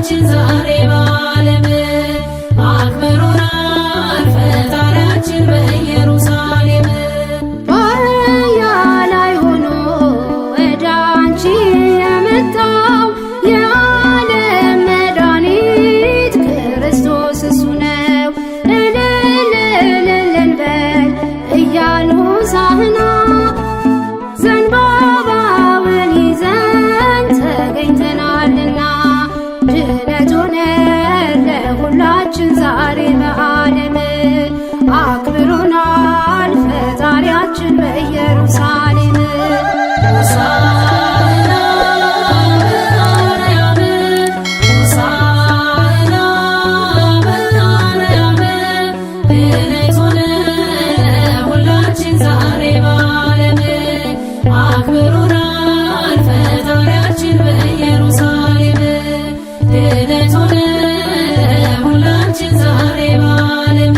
ሁላችን ዛሬ በዓለም አክብሮናል ፈጣሪያችን በኢየሩሳሌም። በአህያ ላይ ሆኖ ወደ አንቺ የመጣው የዓለም መድኃኒት ክርስቶስ እሱ ነው። እልል እልል እንበል እያሉ ሆሳዕና ዘንባባውን ይዘን ተገኝተናልና ድነት ሆነ ለሁላችን ዛሬ በዓለም አክብሮናል ፈጣሪያችን በኢየሩሳሌም። ሆሳዕና በአርያም ሆሳዕና በአርያም ድነት ሆነ ለሁላችን ዛሬ በዓለም አክብሮናል ፈጣሪያችን በኢየሩሳሌም። ድነት ሆነ ለሁላችን ዛሬ በዓለም